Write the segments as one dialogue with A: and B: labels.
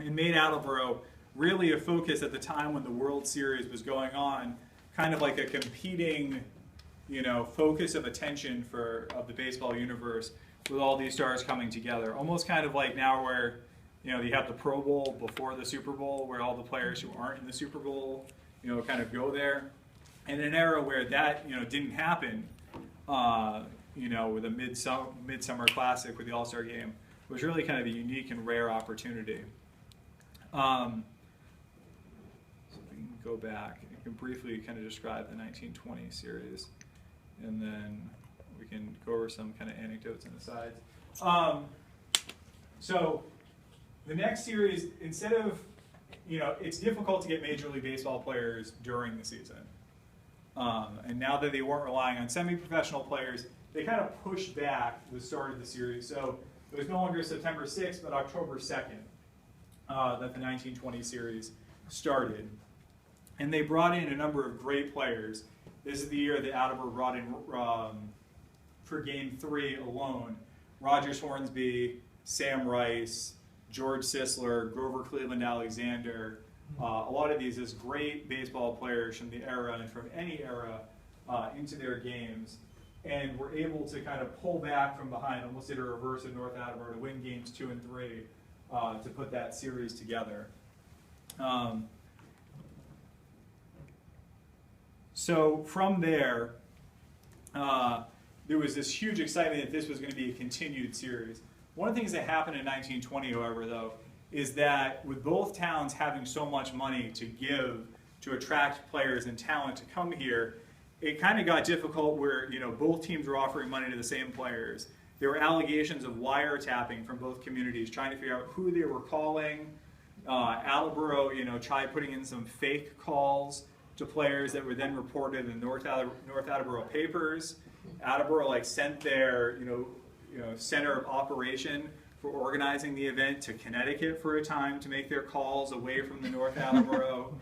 A: and made Attleboro really a focus at the time when the World Series was going on, kind of like a competing, focus of attention of the baseball universe, with all these stars coming together. Almost kind of like now where, you have the Pro Bowl before the Super Bowl, where all the players who aren't in the Super Bowl, kind of go there. In an era where that, didn't happen, with a midsummer classic with the All-Star game, was really kind of a unique and rare opportunity. So we can go back. I can briefly kind of describe the 1920 series, and then we can go over some kind of anecdotes on the sides. So the next series, instead of, it's difficult to get Major League Baseball players during the season. And now that they weren't relying on semi-professional players, they kind of pushed back the start of the series. So it was no longer September 6th, but October 2nd that the 1920 series started. And they brought in a number of great players. This is the year that Attleboro brought in, for Game 3 alone, Rogers Hornsby, Sam Rice, George Sisler, Grover Cleveland Alexander. A lot of these as great baseball players from the era and from any era into their games, and were able to kind of pull back from behind, almost did a reverse of North Attleboro to win games 2 and 3 to put that series together. So from there, there was this huge excitement that this was going to be a continued series. One of the things that happened in 1920, however, though, is that with both towns having so much money to give to attract players and talent to come here, it kind of got difficult where both teams were offering money to the same players. There were allegations of wiretapping from both communities, trying to figure out who they were calling. Attleboro, tried putting in some fake calls to players that were then reported in North Attleboro papers. Attleboro sent their center of operation for organizing the event to Connecticut for a time to make their calls away from the North Attleboro,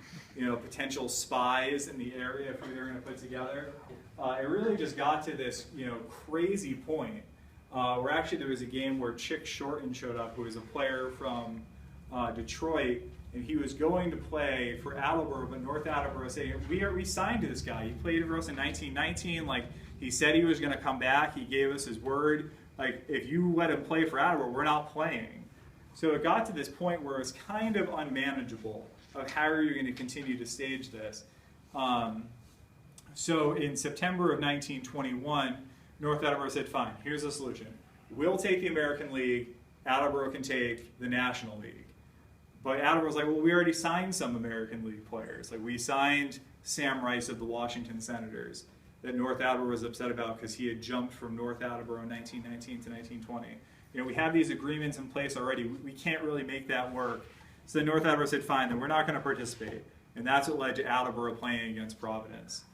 A: potential spies in the area of who they were going to put together. It really just got to this, crazy point where actually there was a game where Chick Shorten showed up, who was a player from Detroit, and he was going to play for Attleboro, but North Attleboro said, we signed to this guy. He played for us in 1919. He said he was going to come back. He gave us his word. If you let him play for Attleboro, we're not playing. So it got to this point where it was kind of unmanageable of how are you going to continue to stage this. So in September of 1921, North Attleboro said, fine, here's the solution. We'll take the American League. Attleboro can take the National League. But Attleboro's like, well, we already signed some American League players. We signed Sam Rice of the Washington Senators, that North Attleboro was upset about because he had jumped from North Attleboro in 1919 to 1920. We have these agreements in place already. We can't really make that work. So then North Attleboro said, fine, then we're not going to participate. And that's what led to Attleboro playing against Providence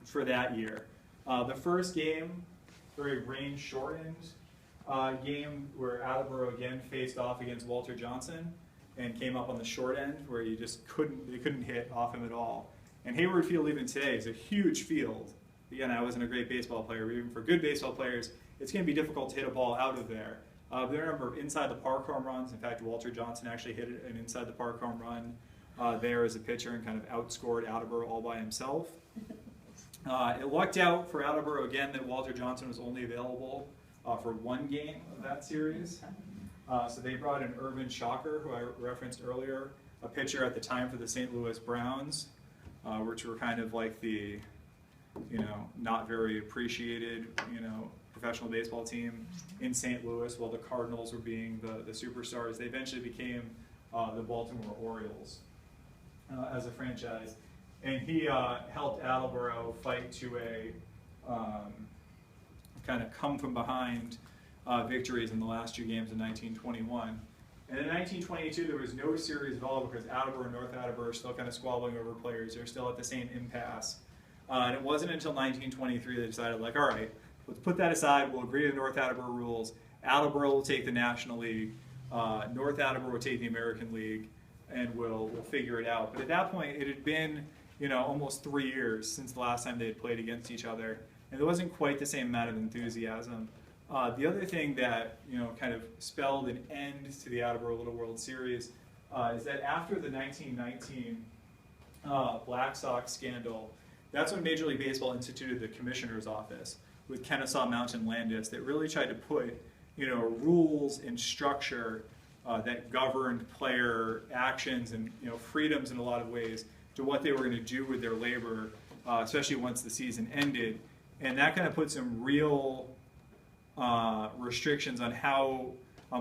A: for that year. The first game, very rain-shortened game where Attleboro again faced off against Walter Johnson and came up on the short end where they couldn't hit off him at all. And Hayward Field even today is a huge field. Again, I wasn't a great baseball player, but even for good baseball players, it's going to be difficult to hit a ball out of there. There are a number of inside the park home runs. In fact, Walter Johnson actually hit an inside the park home run there as a pitcher and kind of outscored Attleboro all by himself. It lucked out for Attleboro again that Walter Johnson was only available for one game of that series. So they brought in Irvin Shocker, who I referenced earlier, a pitcher at the time for the St. Louis Browns, which were kind of like the, not very appreciated, professional baseball team in St. Louis, while the Cardinals were being the superstars. They eventually became the Baltimore Orioles as a franchise. And he helped Attleboro fight to a kind of come from behind victories in the last 2 games in 1921. And in 1922, there was no series at all because Attleboro and North Attleboro are still kind of squabbling over players. They're still at the same impasse. And it wasn't until 1923 they decided, like, all right, let's put that aside. We'll agree to North Attleboro rules. Attleboro will take the National League. North Attleboro will take the American League, and we'll figure it out. But at that point, it had been almost 3 years since the last time they had played against each other, and there wasn't quite the same amount of enthusiasm The other thing that kind of spelled an end to the Attleboro Little World Series is that after the 1919 Black Sox scandal, that's when Major League Baseball instituted the commissioner's office with Kennesaw Mountain Landis that really tried to put rules and structure that governed player actions and freedoms in a lot of ways to what they were going to do with their labor, especially once the season ended. And that kind of put some real restrictions on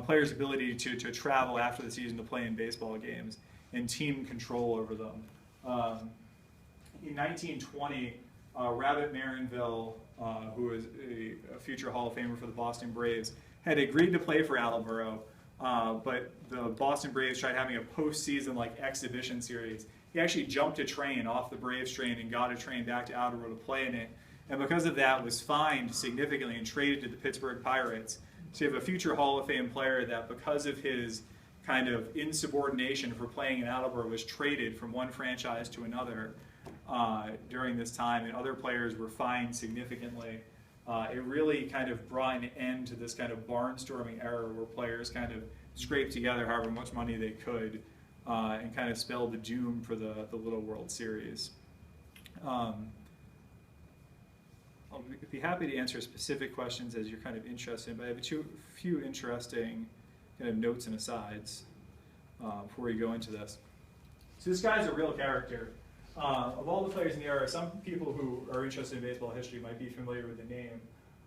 A: players' ability to travel after the season to play in baseball games and team control over them. In 1920, Rabbit Marinville, who was a future Hall of Famer for the Boston Braves, had agreed to play for Attleboro, but the Boston Braves tried having a postseason exhibition series. He actually jumped a train off the Braves train and got a train back to Attleboro to play in it, and because of that was fined significantly and traded to the Pittsburgh Pirates. So you have a future Hall of Fame player that, because of his kind of insubordination for playing in Attleboro, was traded from one franchise to another during this time, and other players were fined significantly. It really kind of brought an end to this kind of barnstorming era where players kind of scraped together however much money they could and kind of spelled the doom for the Little World Series. I'll be happy to answer specific questions as you're kind of interested, but I have a few interesting kind of notes and asides before we go into this. So this guy's a real character. Of all the players in the era, some people who are interested in baseball history might be familiar with the name,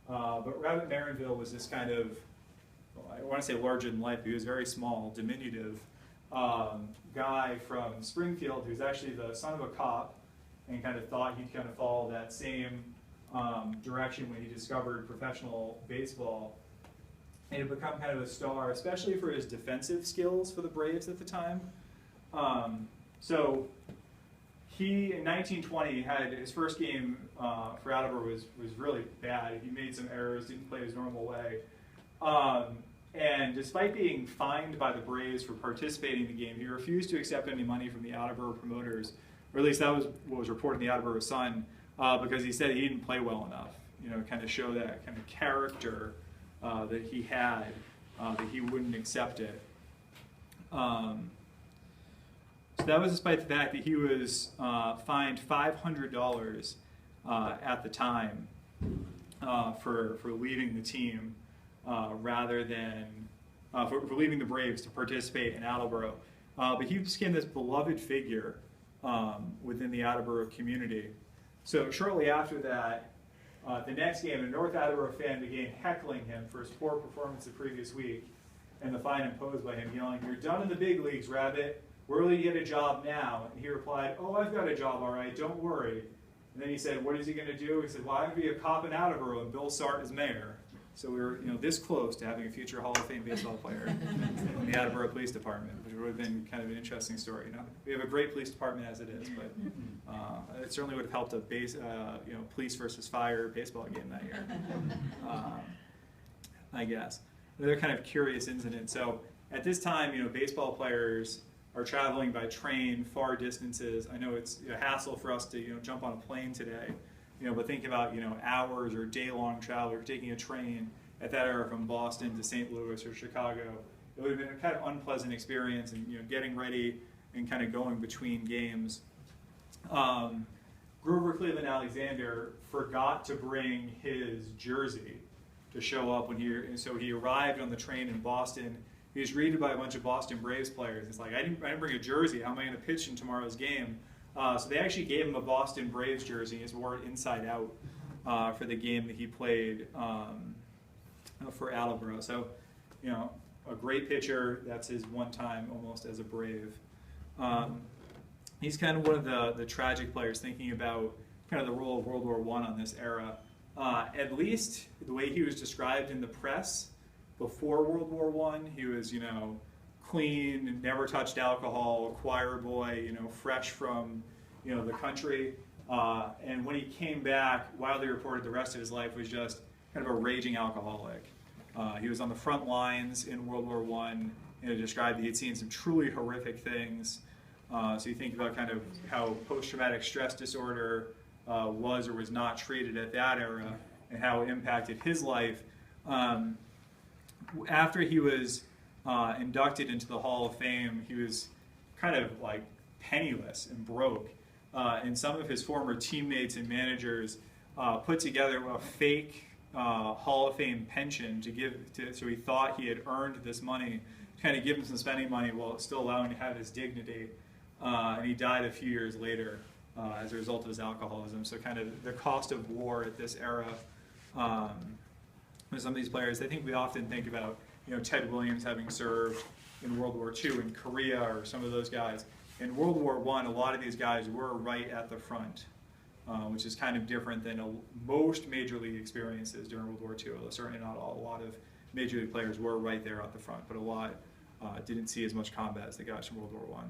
A: but Rabbit Marinville was this kind of, I want to say larger than life, but he was very small, diminutive guy from Springfield who's actually the son of a cop and kind of thought he'd kind of follow that same direction when he discovered professional baseball, and had become kind of a star, especially for his defensive skills for the Braves at the time. So he, in 1920, had his first game for Attleboro was really bad. He made some errors, didn't play his normal way. And despite being fined by the Braves for participating in the game, he refused to accept any money from the Attleboro promoters, or at least that was what was reported in the Attleboro Sun, because he said he didn't play well enough, kind of show that kind of character that he had, that he wouldn't accept it. So that was despite the fact that he was fined $500 at the time for leaving the team rather than for leaving the Braves to participate in Attleboro. But he became this beloved figure within the Attleboro community. So shortly after that, the next game, a North Attleboro fan began heckling him for his poor performance the previous week and the fine imposed by him, yelling, "You're done in the big leagues, Rabbit. Where will you get a job now?" And he replied, "Oh, I've got a job, all right, don't worry." And then he said, "What is he going to do?" He said, "Well, I'm going to be a cop in Attleboro and Bill Sart is mayor." So we were this close to having a future Hall of Fame baseball player in the Attleboro Police Department, which would have been kind of an interesting story. We have a great police department as it is, but it certainly would have helped a police versus fire baseball game that year, I guess. Another kind of curious incident. So at this time, baseball players are traveling by train far distances. I know it's a hassle for us to jump on a plane today, but think about hours or day-long travel or taking a train at that era from Boston to St. Louis or Chicago. It would have been a kind of unpleasant experience, and getting ready and kind of going between games. Grover Cleveland Alexander forgot to bring his jersey to show up so he arrived on the train in Boston. He was greeted by a bunch of Boston Braves players. It's like, I didn't bring a jersey. How am I going to pitch in tomorrow's game? So they actually gave him a Boston Braves jersey. He wore it inside out for the game that he played for Attleboro. So, a great pitcher. That's his one time almost as a Brave. He's kind of one of the tragic players, thinking about kind of the role of World War I on this era. At least the way he was described in the press before World War I, he was, clean, never touched alcohol, choir boy, fresh from, the country. And when he came back, widely reported the rest of his life was just kind of a raging alcoholic. He was on the front lines in World War I, and described that he had seen some truly horrific things. So you think about kind of how post-traumatic stress disorder was or was not treated at that era, and how it impacted his life. Um, After he was inducted into the Hall of Fame, he was kind of like penniless and broke. And some of his former teammates and managers put together a fake Hall of Fame pension to give to, so he thought he had earned this money, to kind of give him some spending money while still allowing him to have his dignity. And he died a few years later as a result of his alcoholism. So kind of the cost of war at this era. With some of these players, I think we often think about, Ted Williams having served in World War II in Korea, or some of those guys. In World War I, a lot of these guys were right at the front, which is kind of different than most major league experiences during World War II. Although certainly not all. A lot of major league players were right there at the front, but a lot didn't see as much combat as the guys from World War I.